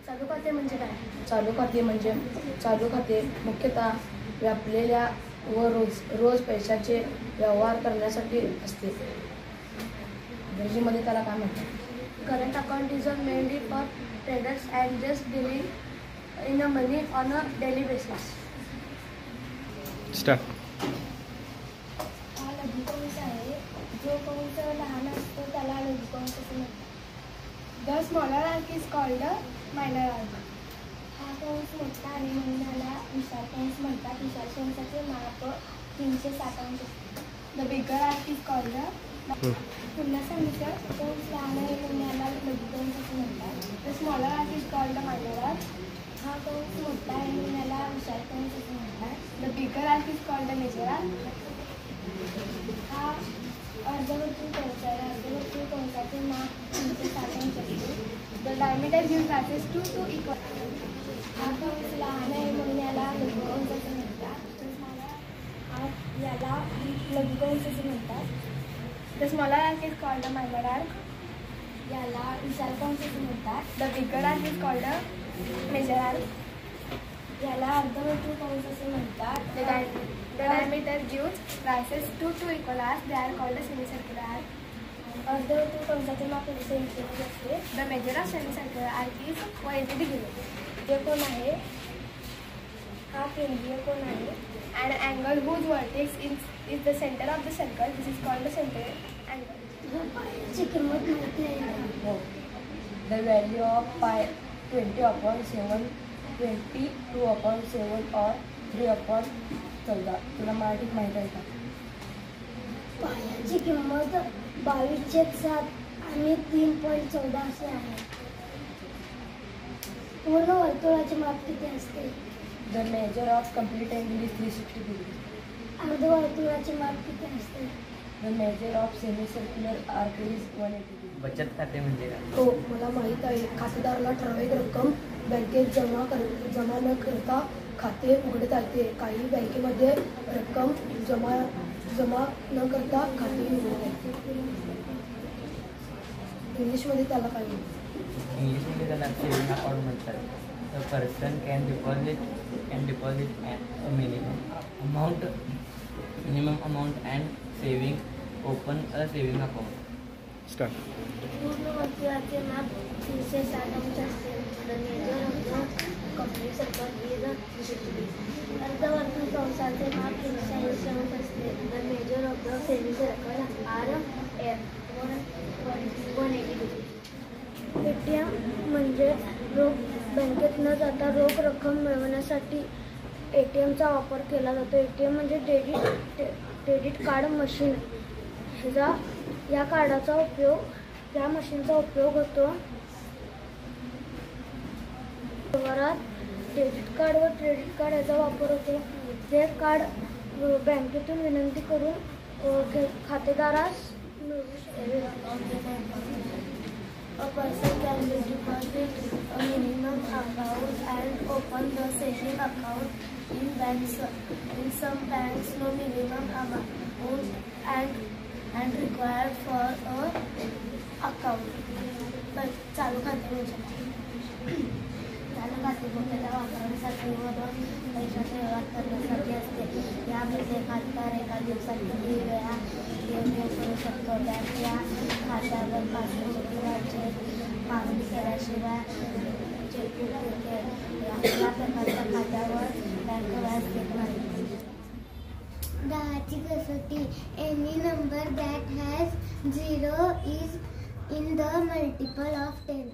चालू खाते म्हणजे काय? चालू खाते मुख्यतः व्यापलेल्या व रोज पैशाचे व्यवहार करण्यासाठी असते. इंग्रजीमध्ये त्याला काय म्हणतात? Current account is a mainly for traders and just dealing in a money on a daily basis. Start. हा लघुकंस आहे. जो कंस लहान असतो त्याला लघुकंस असे म्हणतात. The smaller arc is called a minor arc. हा कंस मोठा आहे म्हणून याला विशाल कंस म्हणतात. विशाल कंसाचे माप 360 अंश असते. The bigger arc is called अ. पुन्हा सांगितलं, कंस लहान आहे म्हणून याला लघुकंस असे म्हणतात. The smaller arc is called a minor arc. हा कंस मोठा आहे म्हणून याला विशाल कंस असे म्हणतात. The bigger arc is called a major arc. हा अर्धवर्तुळ कंस आहे. अर्धवर्तुळ कंसाचे माप 360 अंश असते. The diameter gives rises to 2 equal. हा कंस लहान आहे म्हणून याला लघुकंस असे म्हणतात. याला लघुकंस असे म्हणतात. The smaller arc is called a minor arc. याला विशाल कंस असे म्हणतात. The bigger arc is called a major arc. याला अर्धवर्तुळ कंस असे म्हणतात. The diameter gives rises to 2 equal arcs. They are called a semicircular arc. अर्धवर्तुळ कंसाचे माप 180 असते. The measure of semicircular arc is 180 degree. केंद्रीय कोन आहे. हा केंद्रीय कोन आहे. And angle whose vertex is the centre of the circle. This is called the centre angle. पायाची किंमत माहिती आहे. द व्हॅल्यू ऑफ पाय 20/7, 22/7 और 3/14. तुला मराठीत माहीत आहे का? पायाची किंमत 22/7 आणि 3.14 असे आहे. पूर्ण वर्तुळाचे माप किती असते? The measure of complete angle is 360 degree. अर्धवर्तुळाचे माप किती असते? The measure of semicircular arc is 180 degree. बचत खाते म्हणजे काय? हो, मला माहीत आहे. खातेदाराला ठराविक रक्कम बँकेत जमा न करता खाते उघडता येते. काही बँकेमध्ये रक्कम जमा न करता खाते उघडता येते. इंग्लिशमध्ये त्याला काय म्हणतात? इंग्लिशमध्ये त्याला सेविंग अकाउंट म्हणतात. The person can deposit minimum amount and saving open a saving account. Start. पूर्ण वर्तुळाचे माप 360 अंश असते. The measure of complete circle is 360 degree. अर्धवर्तुळ कंसाचे माप 380 अंश असते. The measure of the semicircle are 180 degree. ATM म्हणजे बँकेत न जाता रोख रक्कम मिळवण्यासाठी ATMचा वापर केला जातो. ATM म्हणजे क्रेडिट कार्ड मशीन. या कार्डाचा उपयोग या मशीनचा उपयोग होतो व्यवहारात. डेबिट कार्ड व क्रेडिट कार्ड याचा वापर होतो. हे कार्ड बँकेतून विनंती करून खातेदारास मिळवू शकते. A person can deposit a minimum amount and open the saving account in banks. In some banks, no minimum amount and required for a account. But चालू खाते म्हणजे चालू खाते मुख्यतः वापरण्यासाठी व पैशाचे व्यवहार करण्यासाठी असते. यामध्ये खातेदार एका दिवसात किती वेळा देणगी करू शकतो. बँक या खात्यावर पासबुक किंवा चेक मागणी केल्याशिवाय चेकबुक देते. या प्रकारच्या खात्यावर बँक व्याज देत नाही. 10ची कसोटी. Any number that has 0 is in the multiple of 10.